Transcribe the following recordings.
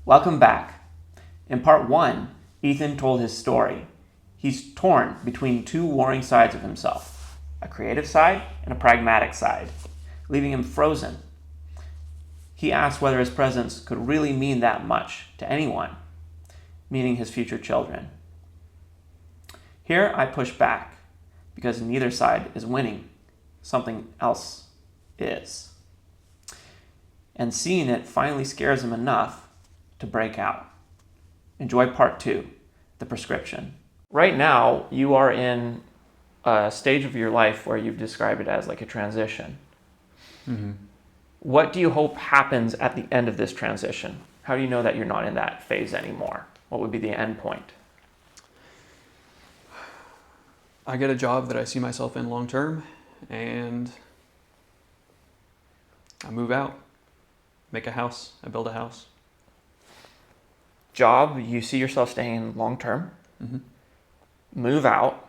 Welcome back. In part one, Ethan told his story. He's torn between two warring sides of himself, a creative side and a pragmatic side, leaving him frozen. He asked whether his presence could really mean that much to anyone, meaning his future children. Here I push back, because neither side is winning. Something else is. And seeing it finally scares him enough to break out. Enjoy part two, the prescription. Right now, you are in a stage of your life where you've described it as like a transition. Mm-hmm. What do you hope happens at the end of this transition? How do you know that you're not in that phase anymore? What would be the end point? I get a job that I see myself in long term, and I move out, make a house, I build a house. Job, you see yourself staying long term. Mm-hmm. Move out.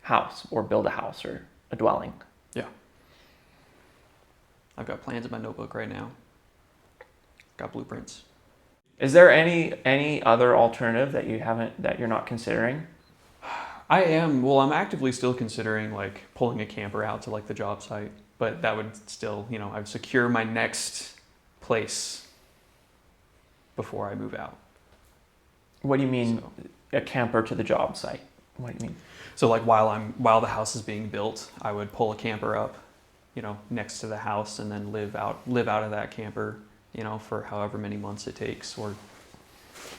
House, or build a house or a dwelling. Yeah. I've got plans in my notebook right now. Got blueprints. Is there any other alternative that you're not considering? I'm actively still considering like pulling a camper out to like the job site, but that would still, I'd secure my next place before I move out. What do you mean, a camper to the job site? What do you mean? So like while the house is being built, I would pull a camper up, next to the house, and then live out of that camper, for however many months it takes, or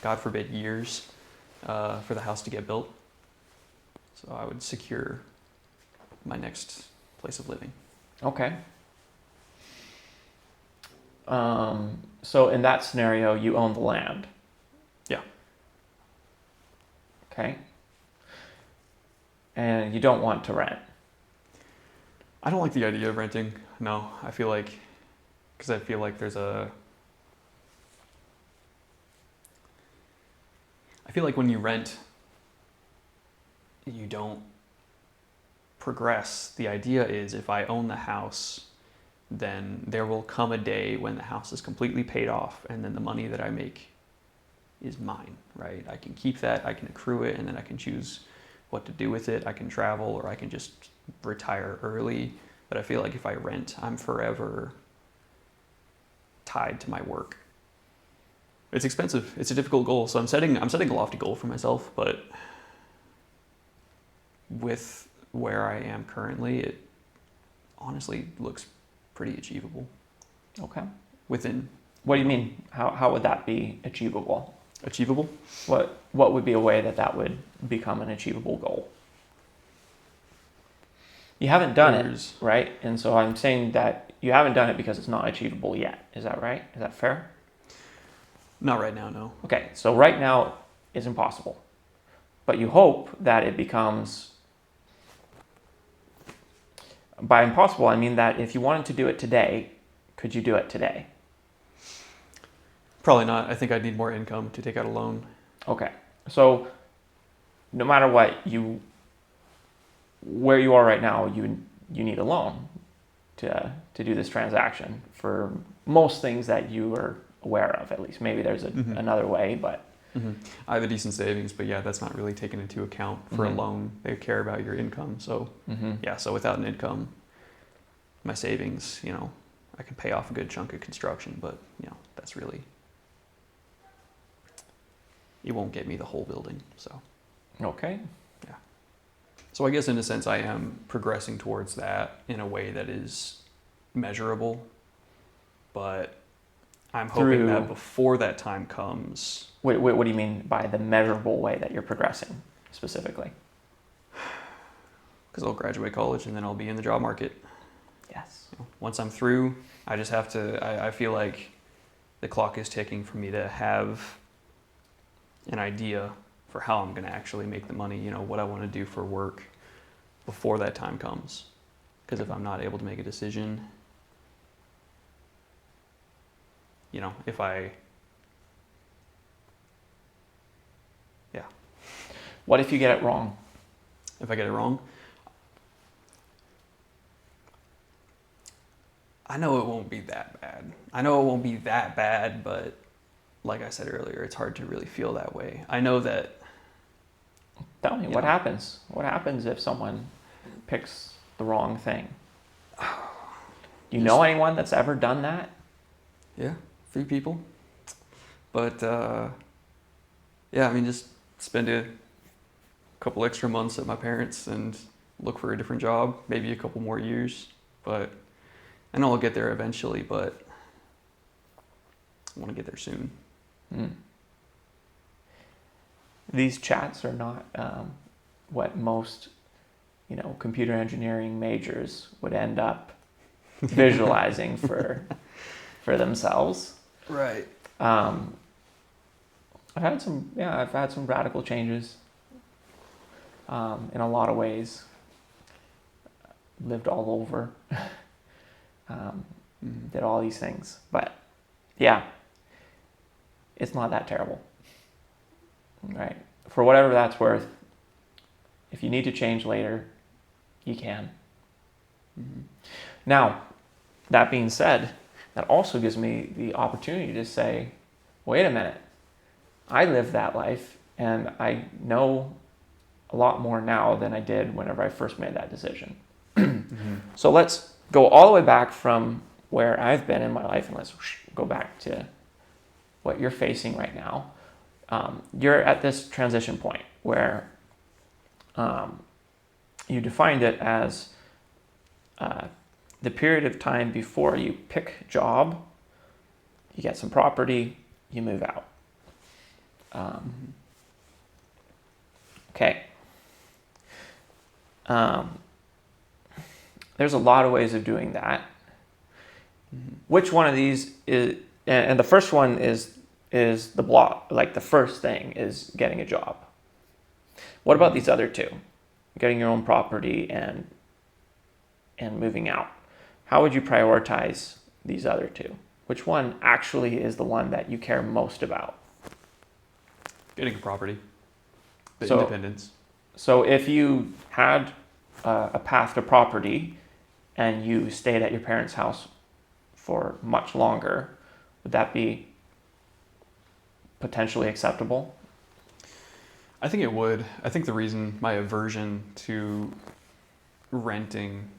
God forbid years, for the house to get built. So I would secure my next place of living. Okay. So in that scenario, you own the land. Yeah. Okay. And you don't want to rent. I don't like the idea of renting. No, I feel like when you rent, you don't progress. The idea is if I own the house, then there will come a day when the house is completely paid off, and then the money that I make is mine, right? I can keep that, I can accrue it, and then I can choose what to do with it. I can travel, or I can just retire early. But I feel like if I rent, I'm forever tied to my work. It's expensive. It's a difficult goal. So I'm setting a lofty goal for myself, but with where I am currently, it honestly looks pretty achievable. Okay. Within. What do you mean? How would that be achievable? Achievable? What would be a way that would become an achievable goal? You haven't done it, right? And so I'm saying that you haven't done it because it's not achievable yet. Is that right? Is that fair? Not right now, no. Okay, so right now is impossible. But you hope that it becomes... By impossible, I mean that if you wanted to do it today, could you do it today? Probably not. I think I'd need more income to take out a loan. Okay, so no matter what, where you are right now, you need a loan to do this transaction for most things that you are aware of, at least. Maybe there's another way, but... Mm-hmm. I have a decent savings, but yeah, that's not really taken into account for a loan. They care about your income. So yeah, so without an income, my savings, I can pay off a good chunk of construction, but that's really, it won't get me the whole building. So okay. Yeah. So I guess in a sense I am progressing towards that in a way that is measurable, but I'm hoping that before that time comes... Wait, what do you mean by the measurable way that you're progressing, specifically? Because I'll graduate college and then I'll be in the job market. Yes. Once I'm through, I just have to... I feel like the clock is ticking for me to have an idea for how I'm going to actually make the money, what I want to do for work before that time comes. Because if I'm not able to make a decision... if I... Yeah. What if you get it wrong? If I get it wrong? I know it won't be that bad. I know it won't be that bad, but like I said earlier, it's hard to really feel that way. I know that. Tell me, what happens? What happens if someone picks the wrong thing? Do you know anyone that's ever done that? Yeah, 3 people. But yeah, I mean, just spend a couple extra months at my parents' and look for a different job, maybe a couple more years. But I know I'll get there eventually, but I want to get there soon. These chats are not what most, computer engineering majors would end up visualizing for themselves. Right. I've had some radical changes in a lot of ways. Lived all over, did all these things, but yeah, it's not that terrible, right? For whatever that's worth, if you need to change later, you can. Now, that being said, that also gives me the opportunity to say, wait a minute, I lived that life and I know a lot more now than I did whenever I first made that decision. So let's go all the way back from where I've been in my life and let's go back to what you're facing right now. You're at this transition point where you defined it as the period of time before you pick a job, you get some property, you move out. Okay. There's a lot of ways of doing that. Which one of these is, and the first one is the block, like the first thing is getting a job. What about these other two? Getting your own property and moving out. How would you prioritize these other two? Which one actually is the one that you care most about? Getting a property. The So- independence. So if you had a path to property and you stayed at your parents' house for much longer, would that be potentially acceptable? I think it would. I think the reason my aversion to renting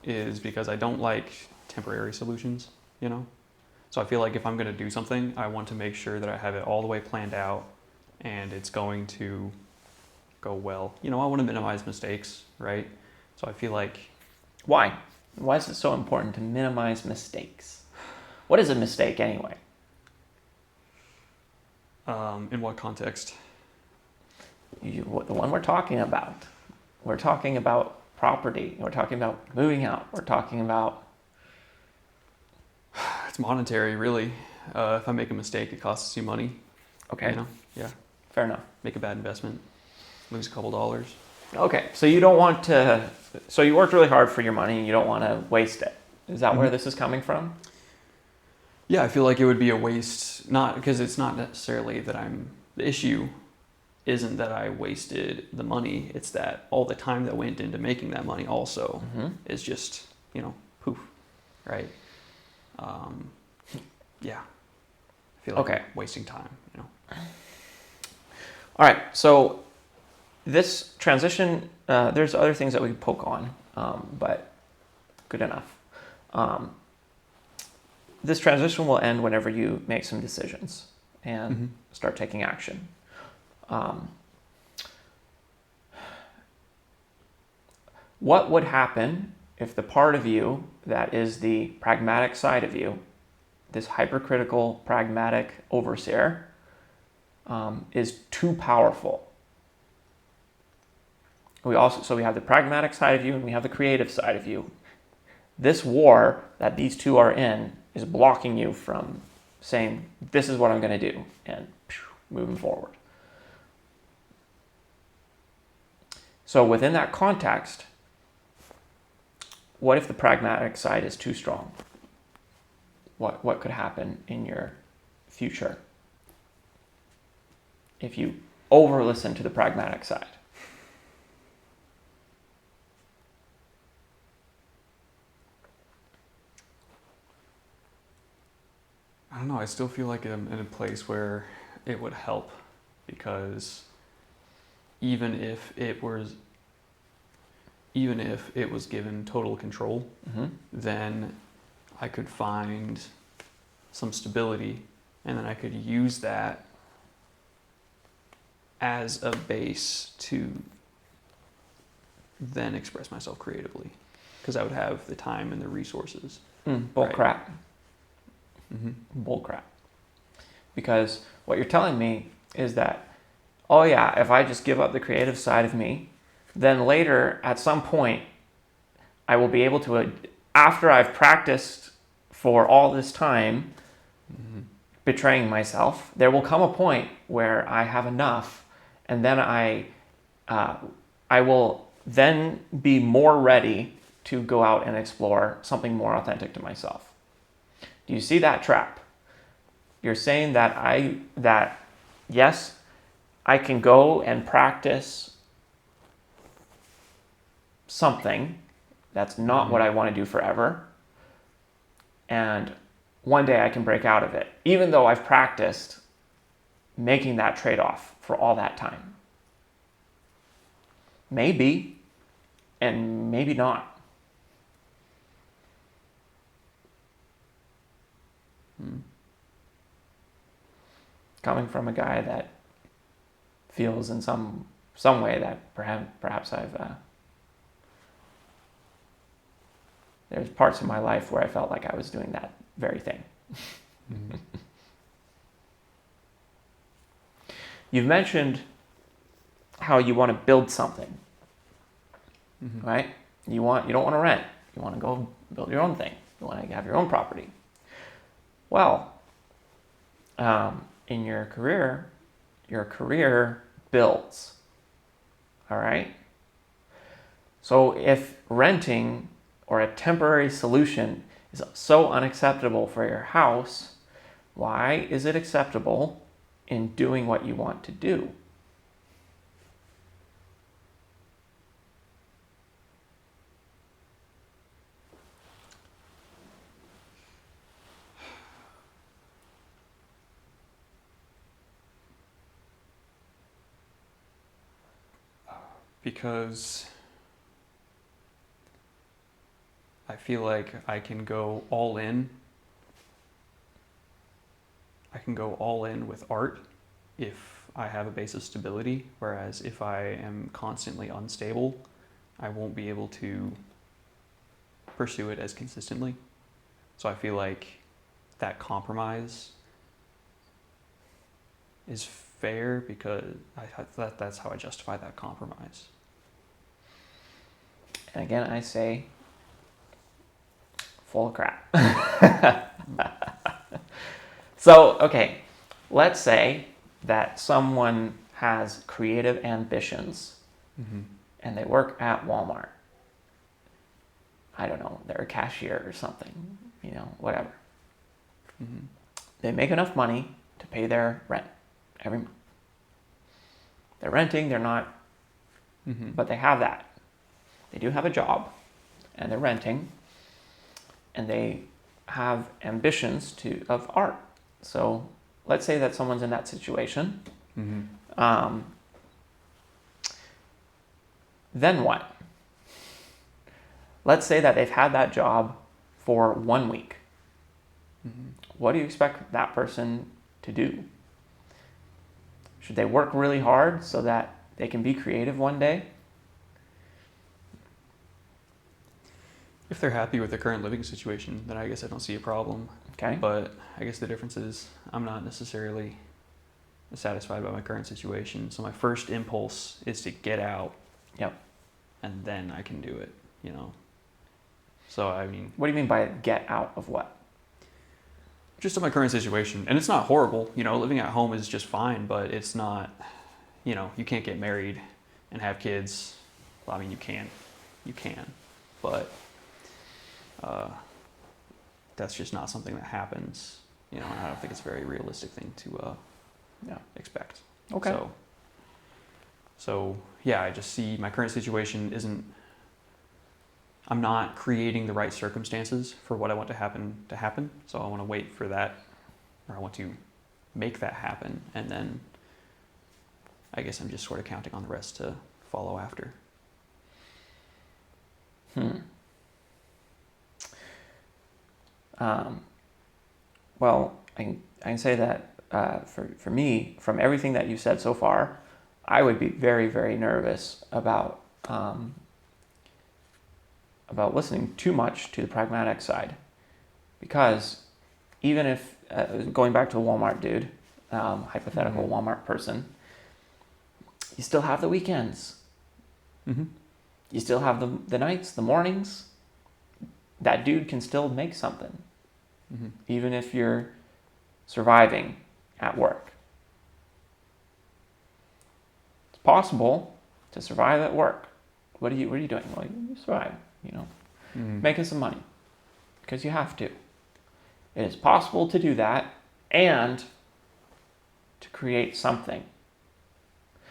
is because I don't like temporary solutions, So I feel like if I'm going to do something, I want to make sure that I have it all the way planned out and it's going to go well. I want to minimize mistakes, right? So I feel like... Why? Why is it so important to minimize mistakes? What is a mistake anyway? In what context? The one we're talking about. We're talking about property. We're talking about moving out. We're talking about... It's monetary, really. If I make a mistake, it costs you money. Okay. Yeah. Fair enough. Make a bad investment, lose a couple dollars. Okay, so you don't want to... So you worked really hard for your money and you don't want to waste it. Is that where this is coming from? Yeah, I feel like it would be a waste, not because it's not necessarily that the issue isn't that I wasted the money, it's that all the time that went into making that money also is just, poof, right? Yeah, I feel like I'm wasting time, All right, so this transition, there's other things that we could poke on, but good enough. This transition will end whenever you make some decisions and start taking action. What would happen if the part of you that is the pragmatic side of you, this hypercritical, pragmatic overseer, is too powerful? We have the pragmatic side of you and we have the creative side of you. This war that these two are in is blocking you from saying, this is what I'm going to do, and moving forward. So within that context, what if the pragmatic side is too strong? What could happen in your future if you over-listen to the pragmatic side? I don't know. I still feel like I'm in a place where it would help, because even if it was given total control, then I could find some stability, and then I could use that as a base to then express myself creatively, because I would have the time and the resources. Bull Right. crap. Bull crap. Because what you're telling me is that, oh yeah, if I just give up the creative side of me, then later at some point I will be able to, after I've practiced for all this time betraying myself, there will come a point where I have enough, and then I will then be more ready to go out and explore something more authentic to myself. Do you see that trap? You're saying that yes, I can go and practice something that's not what I want to do forever, and one day I can break out of it, even though I've practiced making that trade-off for all that time. Maybe, and maybe not. Coming from a guy that feels in some way that perhaps I've there's parts of my life where I felt like I was doing that very thing. You've mentioned how you want to build something, right? You don't want to rent. You want to go build your own thing. You want to have your own property. Well, in your career builds, all right? So if renting or a temporary solution is so unacceptable for your house, why is it acceptable in doing what you want to do? Because I feel like I can go all in. I can go all in with art if I have a base of stability, whereas if I am constantly unstable, I won't be able to pursue it as consistently. So I feel like that compromise is fair, because that's how I justify that compromise. And again, I say, full of crap. So, okay, let's say that someone has creative ambitions and they work at Walmart. I don't know, they're a cashier or something, whatever. They make enough money to pay their rent every month. They're renting, they're not, but they have that. They do have a job, and they're renting, and they have ambitions of art. So let's say that someone's in that situation. Then what? Let's say that they've had that job for 1 week. What do you expect that person to do? Should they work really hard so that they can be creative one day? If they're happy with their current living situation, then I guess I don't see a problem. Okay. But I guess the difference is I'm not necessarily satisfied by my current situation. So my first impulse is to get out. Yep. And then I can do it, So, I mean... What do you mean by get out of what? Just in my current situation. And it's not horrible. Living at home is just fine, but it's not, you can't get married and have kids. Well, I mean, you can, but that's just not something that happens. And I don't think it's a very realistic thing to expect. Okay. So yeah, I just see my current situation I'm not creating the right circumstances for what I want to happen. So I want to wait for that or I want to make that happen, and then I guess I'm just sort of counting on the rest to follow after. Well, I can say that for me, from everything that you've said so far, I would be very, very nervous about listening too much to the pragmatic side, because even if going back to the Walmart dude, hypothetical Walmart person, you still have the weekends. You still have the nights, the mornings. That dude can still make something, even if you're surviving at work. It's possible to survive at work. What are you doing? Well, you survive, making some money, because you have to. It is possible to do that and to create something.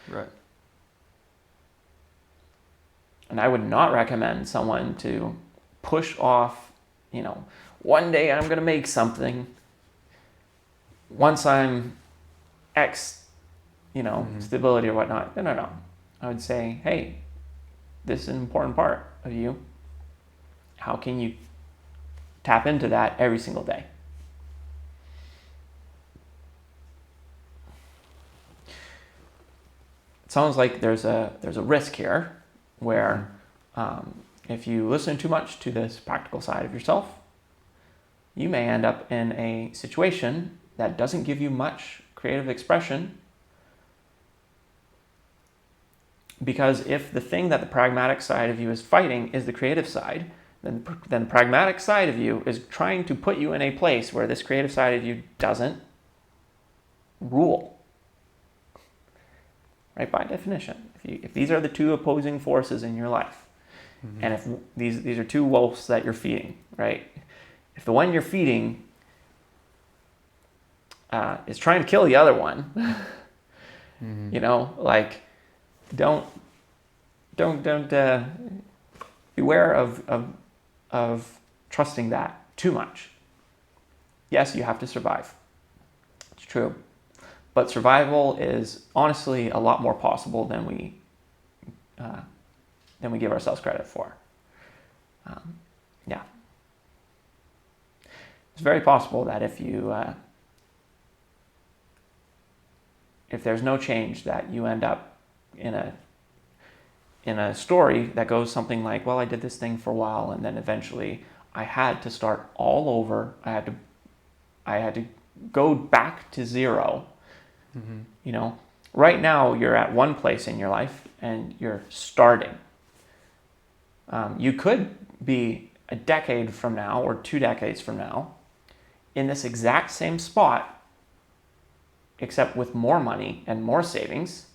Right. And I would not recommend someone to push off, one day I'm going to make something. Once I'm X, stability or whatnot. No. I would say, hey, this is an important part of you. How can you tap into that every single day? It sounds like there's a risk here where if you listen too much to this practical side of yourself, you may end up in a situation that doesn't give you much creative expression. Because if the thing that the pragmatic side of you is fighting is the creative side, then the pragmatic side of you is trying to put you in a place where this creative side of you doesn't rule. Right, by definition. If these are the two opposing forces in your life, and if these are two wolves that you're feeding, right? If the one you're feeding is trying to kill the other one, don't beware of trusting that too much. Yes, you have to survive. It's true. But survival is honestly a lot more possible than we give ourselves credit for. Yeah. It's very possible that if there's no change, that you end up in a story that goes something like, well, I did this thing for a while, and then eventually I had to start all over. I had to go back to zero. Right now you're at one place in your life and you're starting. You could be a decade from now or 2 decades from now in this exact same spot, except with more money and more savings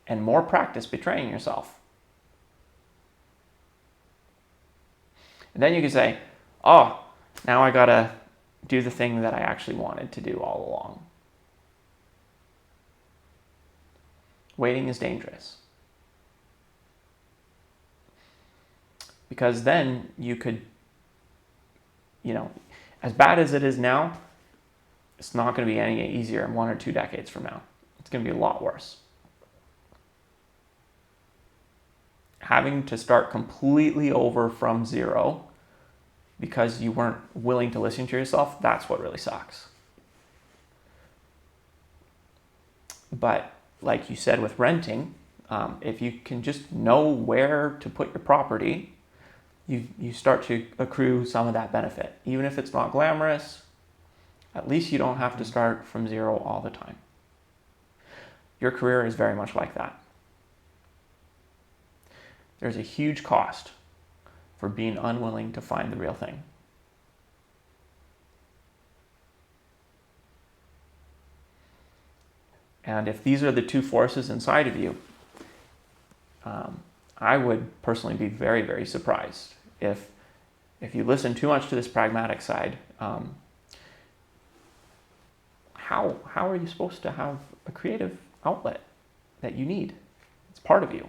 and more practice betraying yourself. And then you can say, oh, now I gotta do the thing that I actually wanted to do all along. Waiting is dangerous. Because then you could, as bad as it is now, it's not going to be any easier in 1 or 2 decades from now. It's going to be a lot worse. Having to start completely over from zero because you weren't willing to listen to yourself, that's what really sucks. But like you said with renting, if you can just know where to put your property, you start to accrue some of that benefit. Even if it's not glamorous, at least you don't have to start from zero all the time. Your career is very much like that. There's a huge cost for being unwilling to find the real thing. And if these are the two forces inside of you, I would personally be very, very surprised if you listen too much to this pragmatic side. How are you supposed to have a creative outlet that you need? It's part of you.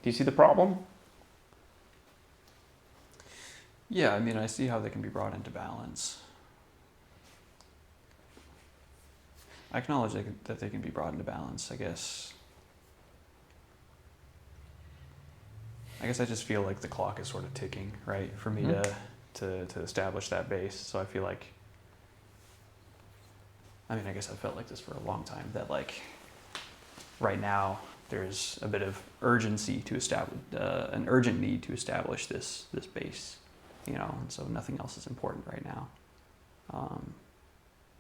Do you see the problem? Yeah, I mean, I see how they can be brought into balance. I acknowledge that they can be brought into balance, I guess. I guess I just feel like the clock is sort of ticking, right, for me to establish that base. So I feel like, I mean, I guess I've felt like this for a long time, that like right now there's a bit of urgency to establish, an urgent need to establish this base, you know, and so nothing else is important right now.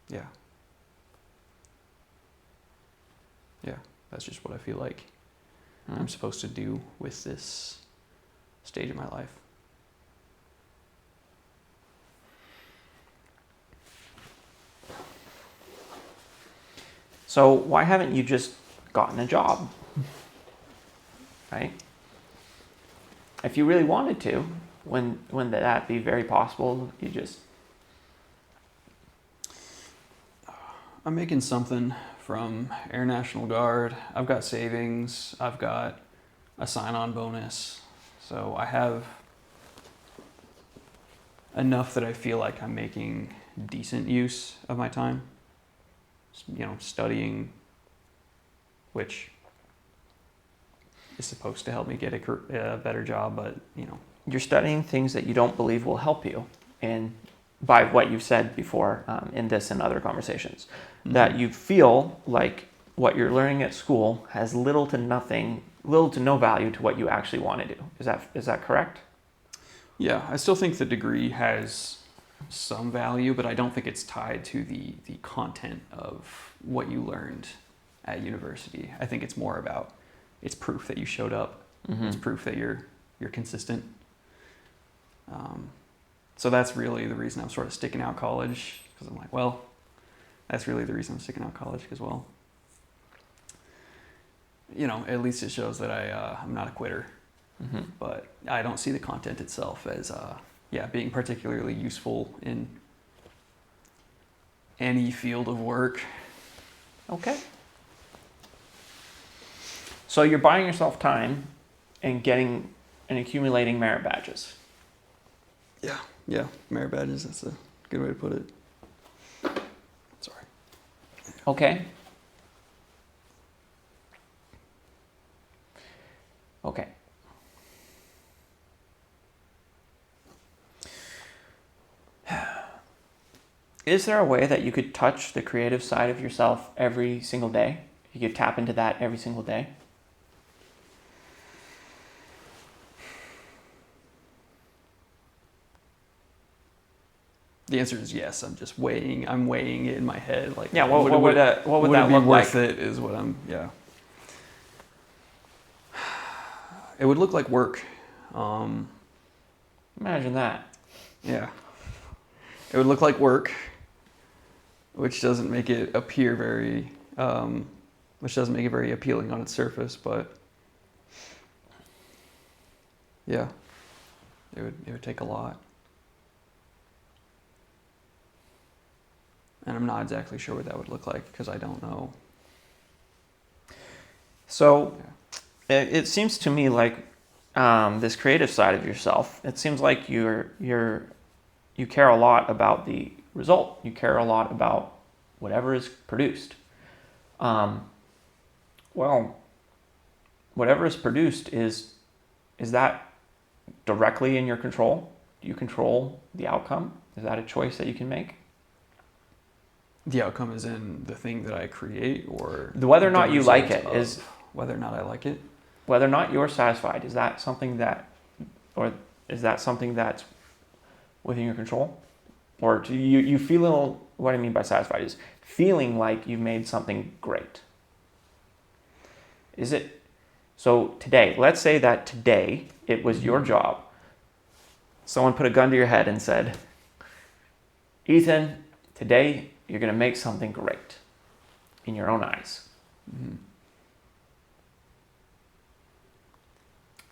Yeah. Yeah, that's just what I feel like I'm supposed to do with this stage of my life. So why haven't you just gotten a job? Right? If you really wanted to, wouldn't that be very possible? You just... I'm making something from Air National Guard. I've got savings. I've got a sign-on bonus. So I have enough that I feel like I'm making decent use of my time. You know, studying, which is supposed to help me get a better job, but, you know. You're studying things that you don't believe will help you. And by what you've said before in this and other conversations, that you feel like what you're learning at school has little to no value to what you actually want to do. Is that correct? Yeah, I still think the degree has some value, but I don't think it's tied to the content of what you learned at university. I think it's more about, it's proof that you showed up. It's proof that you're consistent. So that's really the reason I'm sort of sticking out college, because I'm like, well, that's really the reason I'm sticking out college, because, well, you know, at least it shows that I'm not a quitter. But I don't see the content itself as being particularly useful in any field of work. Okay. So you're buying yourself time and getting and accumulating merit badges. Yeah, merit badges, that's a good way to put it. Sorry. Okay. Okay. Is there a way that you could touch the creative side of yourself every single day? You could tap into that every single day? The answer is yes. I'm weighing it in my head. Like, yeah, what would that it be look worth like? it is what I'm, yeah. It would look like work. Imagine that. Yeah. It would look like work, which doesn't make it appear very, which doesn't make it very appealing on its surface, but yeah, it would take a lot. And I'm not exactly sure what that would look like, because I don't know. So it seems to me like this creative side of yourself, it seems like you care a lot about the result. You care a lot about whatever is produced. Well, whatever is produced, is that directly in your control? Do you control the outcome? Is that a choice that you can make? The outcome is in the thing that I create, or whether or not you like it is whether or not I like it. Whether or not you're satisfied, is that something that's within your control? Or do you feel, what I mean by satisfied is feeling like you've made something great. Is it, so today, let's say that today it was your job. Someone put a gun to your head and said, Ethan, today you're going to make something great in your own eyes.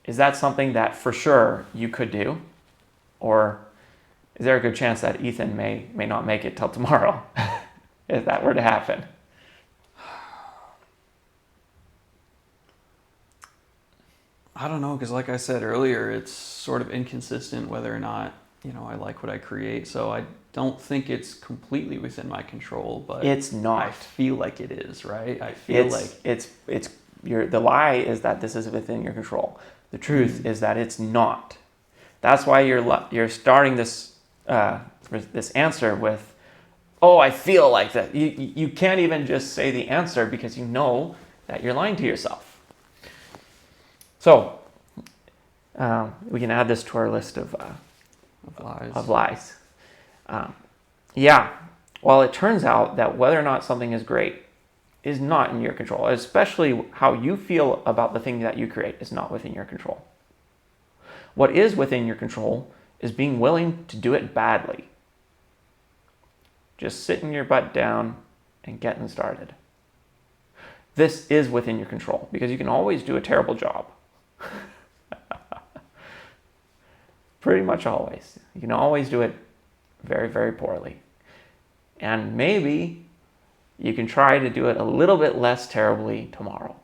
Is that something that for sure you could do? Or is there a good chance that Ethan may not make it till tomorrow if that were to happen? I don't know, because like I said earlier, it's sort of inconsistent whether or not I like what I create. So I don't think it's completely within my control, but It's not. I feel like it is, right? I feel the lie is that this is within your control. The truth is that it's not. That's why you're starting this this answer with, oh, I feel like that. You can't even just say the answer because you know that you're lying to yourself. So we can add this to our list of lies. Of lies. Yeah. Well, it turns out that whether or not something is great is not in your control, especially how you feel about the thing that you create is not within your control. What is within your control is being willing to do it badly. Just sitting your butt down and getting started. This is within your control because you can always do a terrible job. Pretty much always. You can always do it very, very poorly. And maybe you can try to do it a little bit less terribly tomorrow.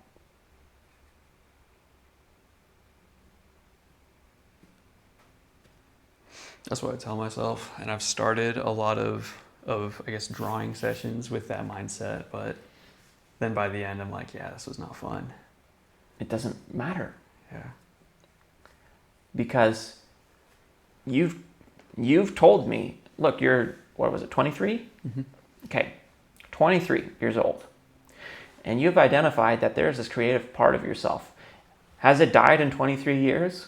That's what I tell myself. And I've started a lot of I guess, drawing sessions with that mindset. But then by the end, I'm like, yeah, this was not fun. It doesn't matter. Yeah. Because you've told me, look, you're, what was it, 23? Mm-hmm. Okay, 23 years old. And you've identified that there's this creative part of yourself. Has it died in 23 years?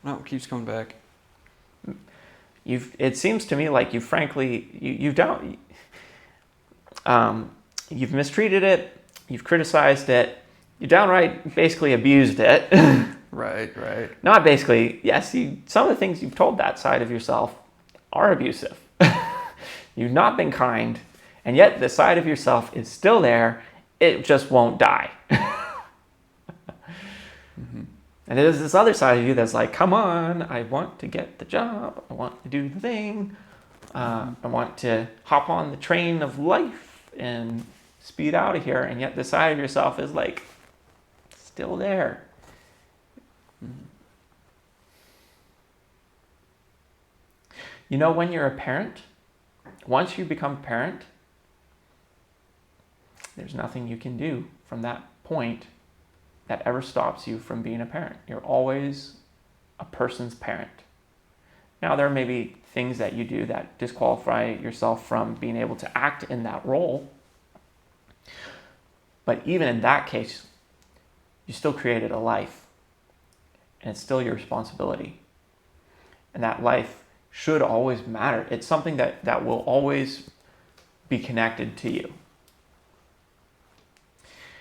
No, it keeps coming back. It seems to me like you've mistreated it, you've criticized it, you downright basically abused it. Right. Not basically, yes, some of the things you've told that side of yourself are abusive. You've not been kind, and yet the side of yourself is still there, it just won't die. Mm-hmm. And there's this other side of you that's like, come on, I want to get the job, I want to do the thing, I want to hop on the train of life and speed out of here, and yet the side of yourself is like, still there. Mm-hmm. You know, when you're a parent, once you become a parent, there's nothing you can do from that point that ever stops you from being a parent. You're always a person's parent. Now, there may be things that you do that disqualify yourself from being able to act in that role. But even in that case, you still created a life. And it's still your responsibility. And that life should always matter. It's something that will always be connected to you.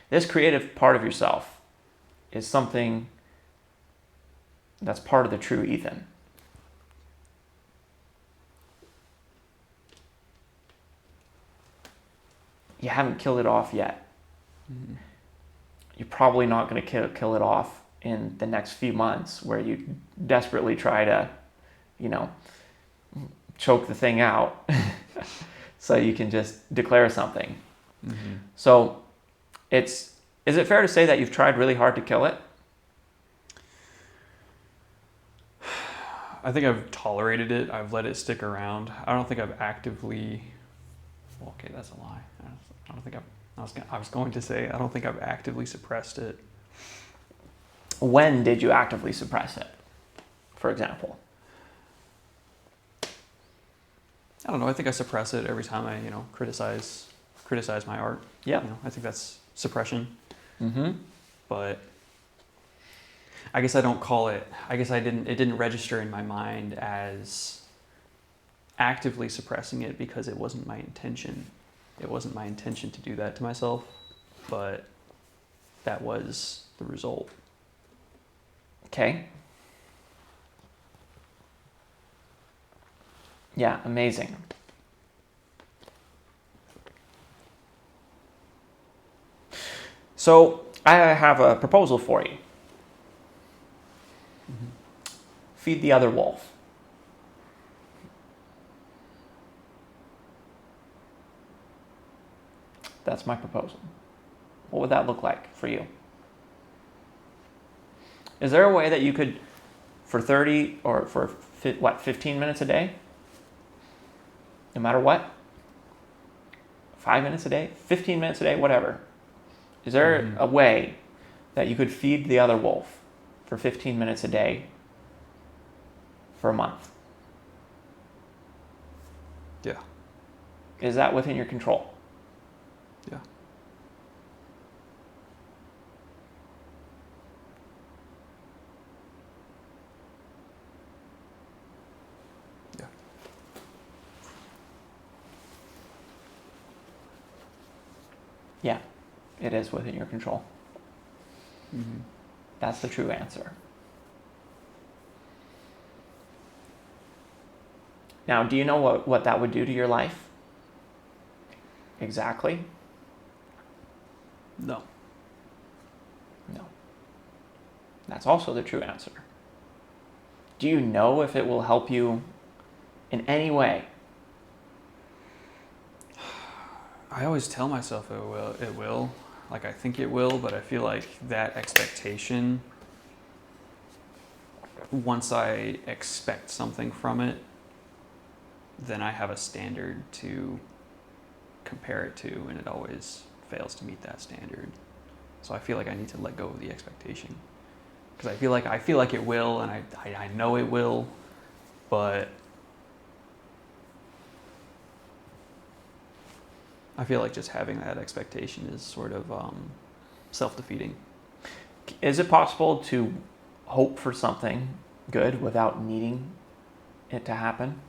This creative part of yourself is something that's part of the true Ethan. You haven't killed it off yet. Mm-hmm. You're probably not going to kill it off in the next few months where you desperately try to, choke the thing out so you can just declare something. Mm-hmm. So is it fair to say that you've tried really hard to kill it? I think I've tolerated it. I've let it stick around. I don't think I've actively... Well, okay, that's a lie. I don't think I was going to say I don't think I've actively suppressed it. When did you actively suppress it, for example? I don't know. I think I suppress it every time I, criticize my art. Yeah. I think that's suppression. Mm-hmm. But I guess I don't call it. I guess it didn't register in my mind as actively suppressing it because it wasn't my intention. It wasn't my intention to do that to myself, but that was the result. Okay. Yeah, amazing. So I have a proposal for you. Mm-hmm. Feed the other wolf. That's my proposal. What would that look like for you? Is there a way that you could for 30 or for 15 minutes a day? No matter what? 5 minutes a day? 15 minutes a day? Whatever. Is there a way that you could feed the other wolf for 15 minutes a day for a month? Yeah. Is that within your control? Yeah. Yeah. Yeah, it is within your control. That's the true answer. Now, do you know what that would do to your life? Exactly? No. No. That's also the true answer. Do you know if it will help you in any way? I always tell myself it will. It will. Like, I think it will, but I feel like that expectation, once I expect something from it, then I have a standard to compare it to, and it always fails to meet that standard. So I feel like I need to let go of the expectation, because I feel like it will, and I know it will, but I feel like just having that expectation is sort of self-defeating. Is it possible to hope for something good without needing it to happen?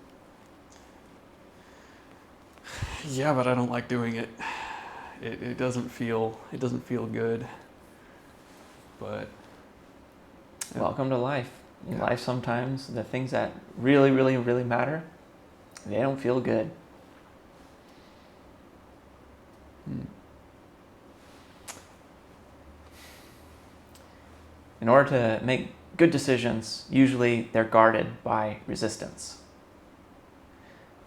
Yeah, but I don't like doing it. It doesn't feel good. But yeah. Welcome to life. In Yeah. life, sometimes the things that really, really, really matter, they don't feel good. In order to make good decisions, usually they're guarded by resistance.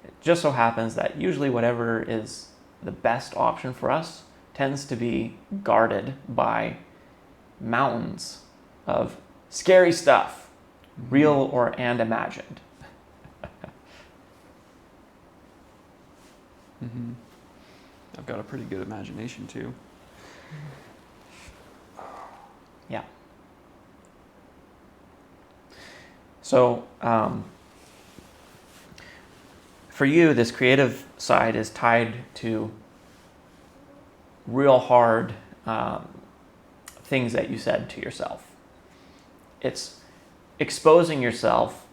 It just so happens that usually whatever is the best option for us tends to be guarded by mountains of scary stuff, real and imagined. I've got a pretty good imagination too. Yeah. So, for you, this creative side is tied to real hard things that you said to yourself. It's exposing yourself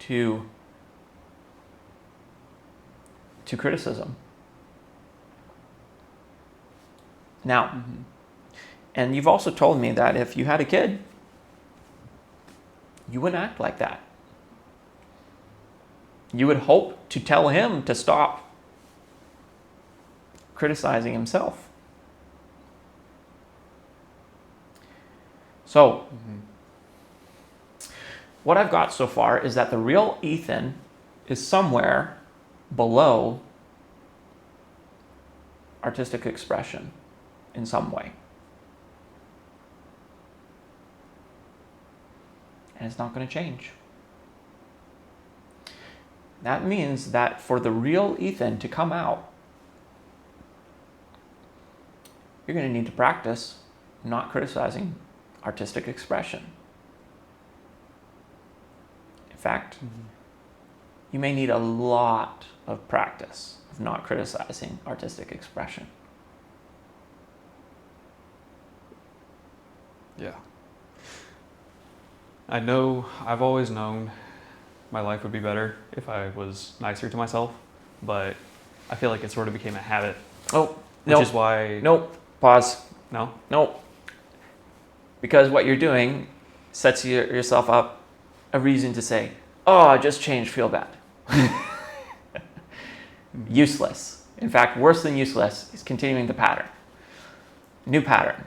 to criticism. Now, and you've also told me that if you had a kid, you wouldn't act like that. You would hope to tell him to stop criticizing himself. So, what I've got so far is that the real Ethan is somewhere below artistic expression in some way. And it's not going to change. That means that for the real Ethan to come out, you're going to need to practice not criticizing artistic expression. In fact, you may need a lot of practice of not criticizing artistic expression. Yeah. I've always known my life would be better if I was nicer to myself, but I feel like it sort of became a habit. Oh, which is why... Nope. Pause. No? Nope. Because what you're doing sets yourself up a reason to say, oh, I just changed, feel bad. Useless. In fact, worse than useless is continuing the pattern. New pattern.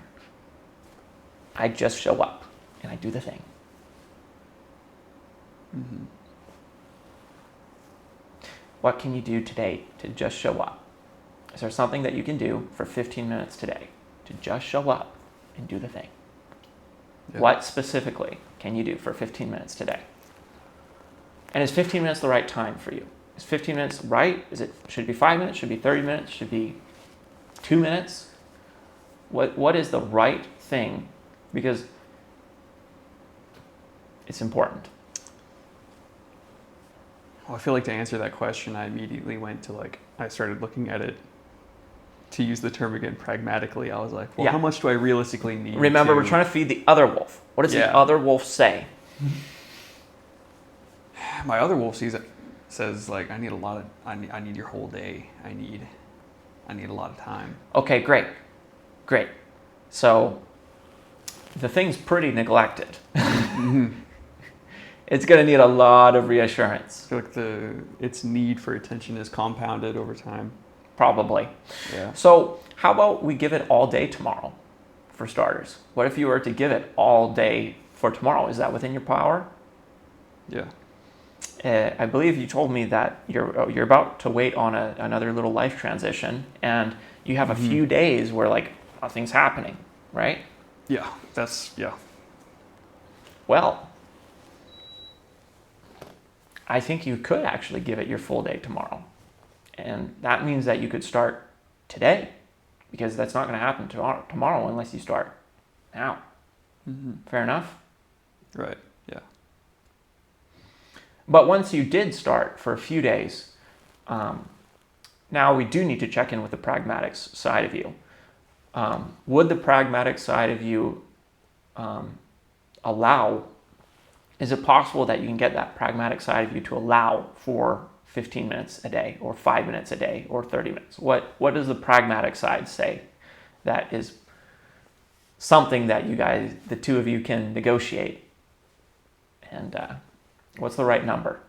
I just show up and I do the thing. What can you do today to just show up? Is there something that you can do for 15 minutes today to just show up and do the thing? Yeah. What specifically can you do for 15 minutes today? And is 15 minutes the right time for you? Is 15 minutes right? Should it be 5 minutes? Should it be 30 minutes? Should it be 2 minutes? What is the right thing? Because it's important. Well, I feel like to answer that question, I immediately went to I started looking at it, to use the term again, pragmatically. I was like, well, Yeah. how much do I realistically need? Remember, we're trying to feed the other wolf. What does the other wolf say? My other wolf says I need I need your whole day. I need a lot of time. Okay, great. So the thing's pretty neglected. It's going to need a lot of reassurance. I feel like its need for attention is compounded over time. Probably. Yeah. So how about we give it all day tomorrow, for starters? What if you were to give it all day for tomorrow? Is that within your power? Yeah. I believe you told me that you're about to wait on another little life transition, and you have a few days where nothing's happening, right? Yeah. Well, I think you could actually give it your full day tomorrow. And that means that you could start today, because that's not going to happen tomorrow unless you start now. Mm-hmm. Fair enough? Right. Yeah. But once you did start for a few days, now we do need to check in with the pragmatic side of you. Would the pragmatic side of you allow, is it possible that you can get that pragmatic side of you to allow for 15 minutes a day, or 5 minutes a day, or 30 minutes? What does the pragmatic side say that is something that you guys, the two of you, can negotiate? And what's the right number?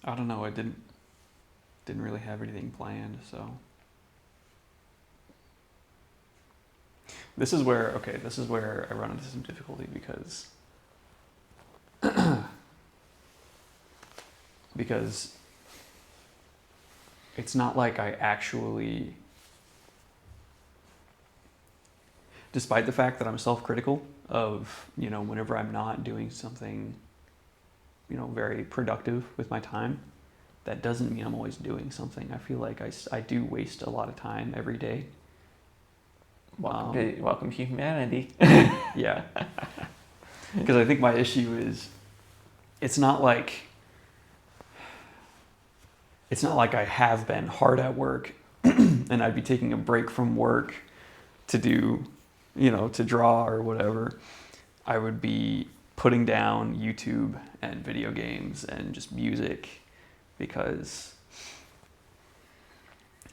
I don't know. I didn't really have anything planned, so this is where I run into some difficulty, because it's not like I actually, despite the fact that I'm self-critical of, whenever I'm not doing something, very productive with my time, that doesn't mean I'm always doing something. I feel like I do waste a lot of time every day. Welcome to humanity. Yeah. Because I think my issue is, it's not like I have been hard at work and I'd be taking a break from work to do, to draw or whatever. I would be putting down YouTube and video games and just music, because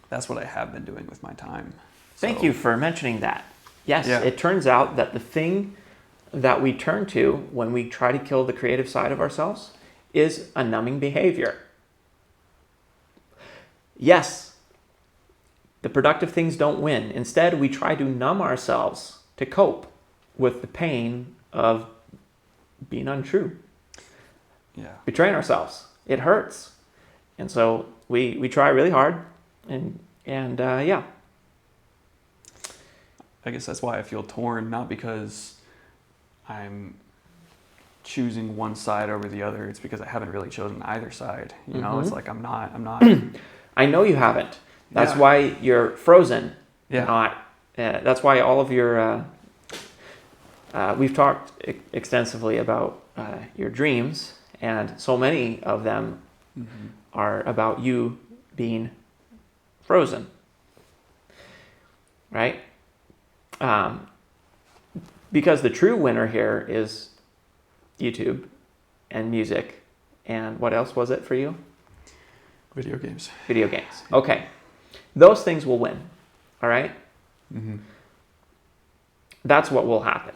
that's what I have been doing with my time. Thank you for mentioning that. Yes, Yeah. It turns out that the thing that we turn to when we try to kill the creative side of ourselves is a numbing behavior. Yes, the productive things don't win. Instead, we try to numb ourselves to cope with the pain of being untrue. Yeah. Betraying ourselves. It hurts. And so we try really hard, and yeah. I guess that's why I feel torn, not because I'm choosing one side over the other. It's because I haven't really chosen either side. It's like I'm not. I know you haven't. That's Yeah. why you're frozen. Yeah. That's why all of your. We've talked extensively about your dreams, and so many of them are about you being frozen. Right? Because the true winner here is YouTube and music. And what else was it for you? Video games. Video games. Okay. Those things will win. All right? Mm-hmm. That's what will happen.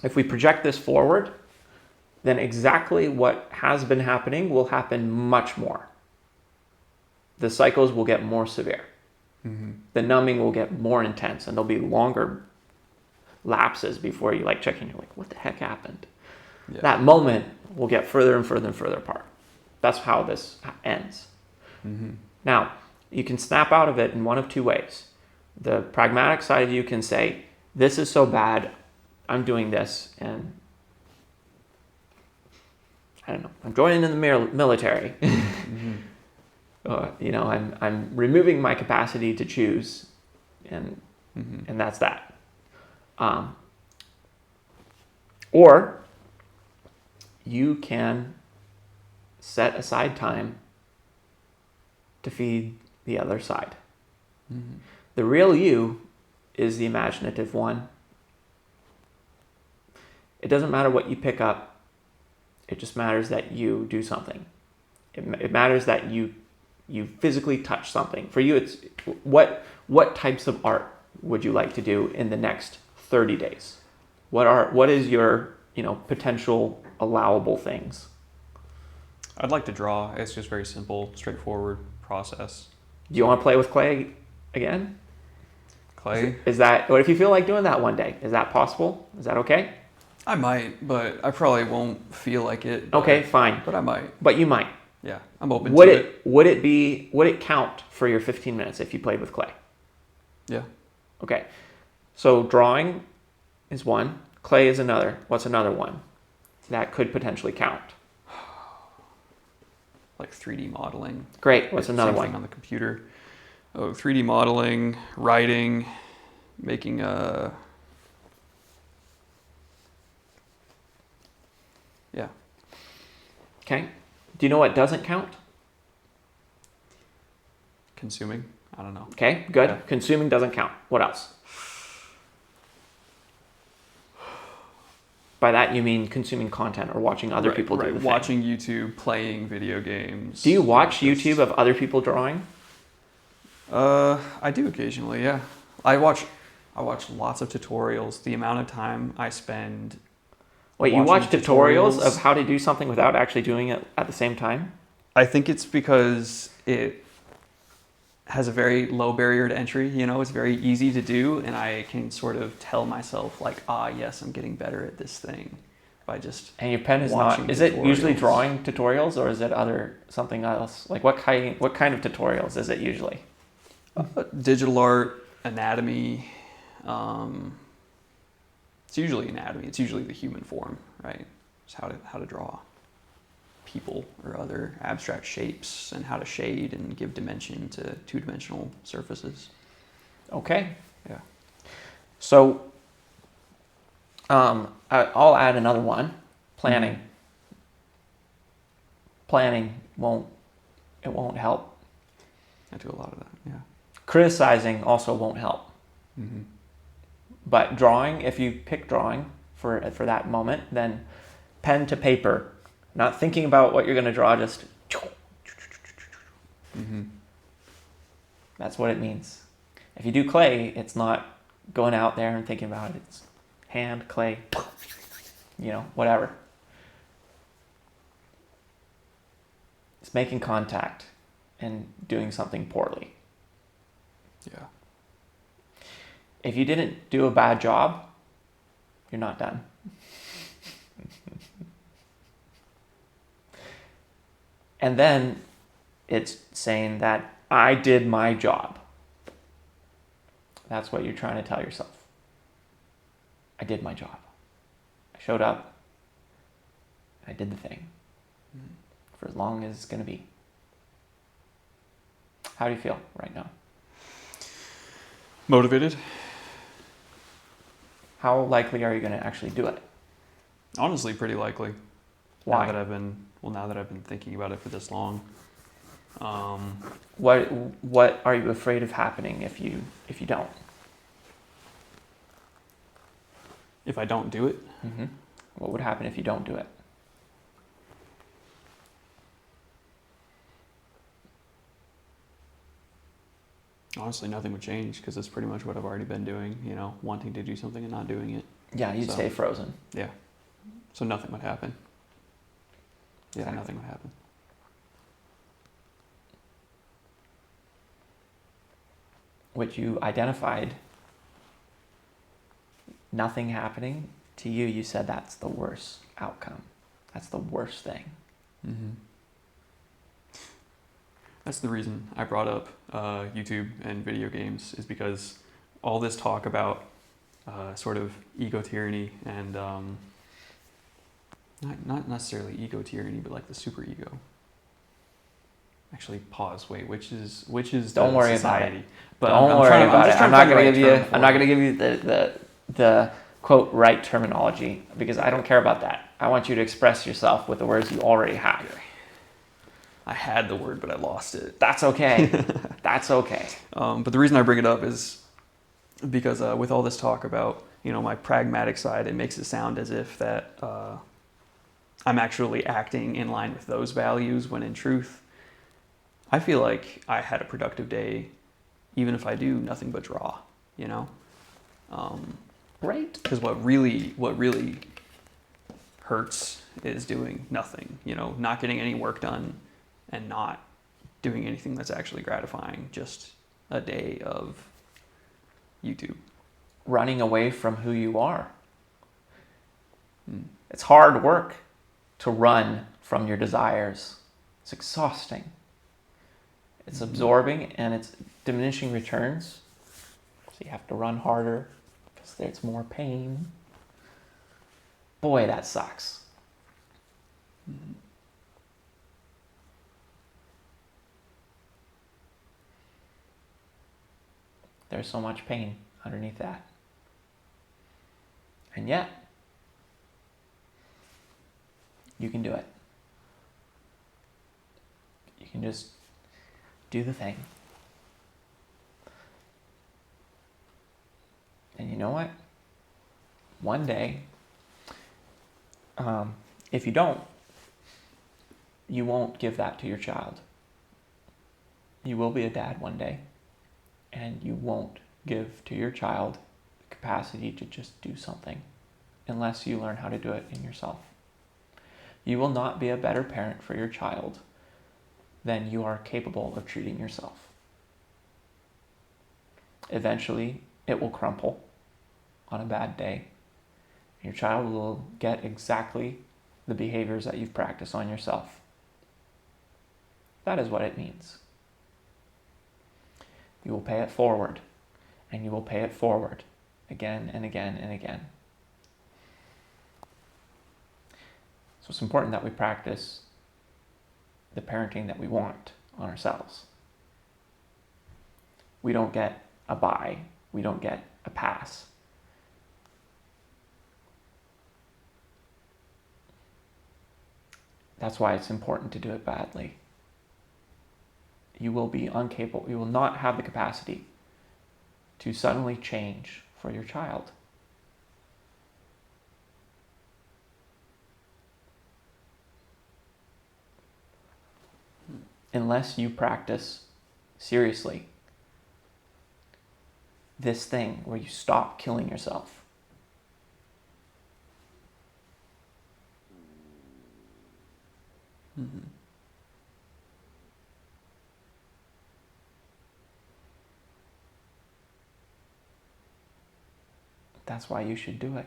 If we project this forward, then exactly what has been happening will happen much more. The cycles will get more severe. Mm-hmm. The numbing will get more intense, and there'll be longer lapses before you check in. You're like, what the heck happened? Yeah. That moment will get further and further and further apart. That's how this ends. Mm-hmm. Now, you can snap out of it in one of two ways. The pragmatic side of you can say, this is so bad, I'm doing this, and I don't know, I'm joining in the military. Mm-hmm. I'm removing my capacity to choose, and Mm-hmm. and that's that. Or you can set aside time to feed the other side. Mm-hmm. The real you is the imaginative one. It doesn't matter what you pick up. It just matters that you do something. It matters that you physically touch something. For you, it's what types of art would you like to do in the next 30 days? What is your potential allowable things? I'd like to draw. It's just very simple, straightforward process. Do you want to play with clay again? Clay? Is that what if you feel like doing that one day? Is that possible? Is that okay? I might, but I probably won't feel like it. But, Okay, fine. But I might. But you might. Yeah, I'm open Would to it would it count for your 15 minutes if you played with clay? Yeah. Okay. So drawing is one, clay is another. What's another one that could potentially count? Like 3D modeling. Great. What's Same another thing one? on the computer. Oh, 3D modeling, writing, making a... Yeah. Okay. Do you know what doesn't count? Consuming. I don't know. Okay, good. Yeah. Consuming doesn't count. What else? By that you mean consuming content or watching other people do the thing. Watching YouTube, playing video games. Do you watch YouTube of other people drawing? I do occasionally, yeah. I watch lots of tutorials. The amount of time I spend. Wait, you watch watching tutorials of how to do something without actually doing it at the same time? I think it's because it has a very low barrier to entry. It's very easy to do, and I can sort of tell myself like, yes, I'm getting better at this thing by just. And your pen is watching not. Is it usually tutorials. drawing tutorials or is it something else? Like what kind of tutorials is it usually? Digital art, anatomy. It's usually anatomy. It's usually the human form, right? It's how to draw people or other abstract shapes and how to shade and give dimension to two-dimensional surfaces. Okay. Yeah. So I'll add another one. Planning. Mm-hmm. Planning won't help. I do a lot of that, yeah. Criticizing also won't help. Mm-hmm. But drawing, if you pick drawing for that moment, then pen to paper, not thinking about what you're going to draw, just Mm-hmm. that's what it means. If you do clay, it's not going out there and thinking about it. It's hand, clay, whatever. It's making contact and doing something poorly. Yeah. If you didn't do a bad job, you're not done. And then it's saying that I did my job. That's what you're trying to tell yourself. I did my job. I showed up. I did the thing. For as long as it's going to be. How do you feel right now? Motivated? How likely are you going to actually do it? Honestly, pretty likely. Why? Now that I've been thinking about it for this long. What are you afraid of happening if you don't? If I don't do it, Mm-hmm. What would happen if you don't do it? honestly, nothing would change because it's pretty much what I've already been doing. Wanting to do something and not doing it. Yeah, you'd So- stay frozen. Yeah. So nothing would happen. Yeah, Exactly. nothing would happen. Which you identified nothing happening to you, you said that's the worst outcome. That's the worst thing. Mm-hmm. That's the reason I brought up YouTube and video games, is because all this talk about sort of ego tyranny and not necessarily ego tyranny, but like the super ego. Actually, pause. Wait, which is Don't the worry society? about it. But Don't worry about it. I'm not going to give you. I'm not going going to give you the quote right terminology, because I don't care about that. I want you to express yourself with the words you already have. I had the word, but I lost it. That's okay. That's okay. But the reason I bring it up is because with all this talk about, my pragmatic side, it makes it sound as if that I'm actually acting in line with those values, when in truth, I feel like I had a productive day, even if I do nothing but draw, Right. Because what really hurts is doing nothing, not getting any work done and not doing anything that's actually gratifying, just a day of YouTube. Running away from who you are. It's hard work to run from your desires. It's exhausting. It's absorbing, and it's diminishing returns. So you have to run harder because there's more pain. Boy, that sucks. There's so much pain underneath that. And yet, you can do it. You can just do the thing. And you know what? One day, if you don't, you won't give that to your child. You will be a dad one day, and you won't give to your child the capacity to just do something unless you learn how to do it in yourself. You will not be a better parent for your child than you are capable of treating yourself. Eventually, it will crumple on a bad day. Your child will get exactly the behaviors that you've practiced on yourself. That is what it means. You will pay it forward, and you will pay it forward again and again and again. So it's important that we practice the parenting that we want on ourselves. We don't get a bye. We don't get a pass. That's why it's important to do it badly. You will be incapable. You will not have the capacity to suddenly change for your child. Unless you practice seriously this thing where you stop killing yourself. Mm-hmm. That's why you should do it.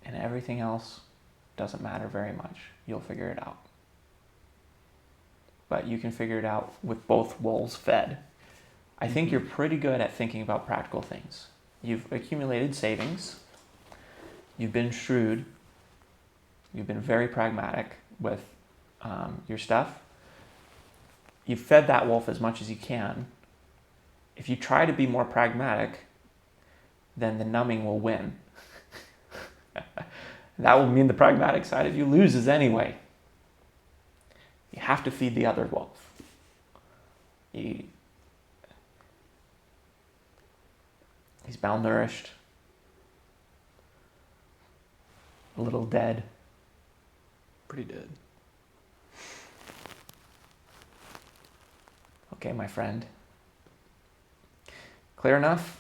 And everything else doesn't matter very much. You'll figure it out. But you can figure it out with both wolves fed. I think you're pretty good at thinking about practical things. You've accumulated savings. You've been shrewd. You've been very pragmatic with your stuff. You've fed that wolf as much as you can. If you try to be more pragmatic, then the numbing will win. That will mean the pragmatic side of you loses anyway. You have to feed the other wolf. He's malnourished, a little dead. Pretty dead. Okay, my friend. Clear enough?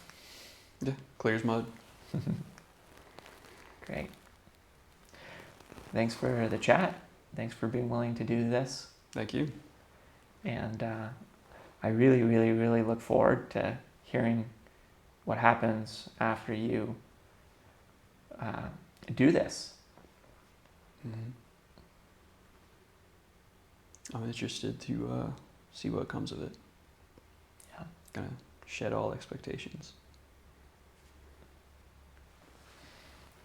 Yeah, clear as mud. Great. Thanks for the chat. Thanks for being willing to do this. Thank you. And I really, really, really look forward to hearing what happens after you do this. Mm-hmm. I'm interested to see what comes of it. Yeah. Gonna shed all expectations.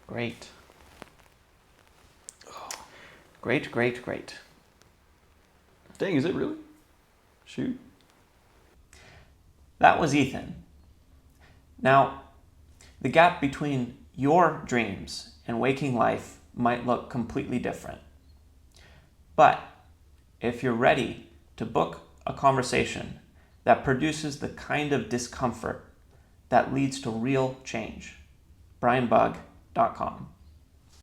Great. Great, great, great. Dang, is it really? Shoot. That was Ethan. Now, the gap between your dreams and waking life might look completely different. But if you're ready to book a conversation that produces the kind of discomfort that leads to real change, brianbug.com.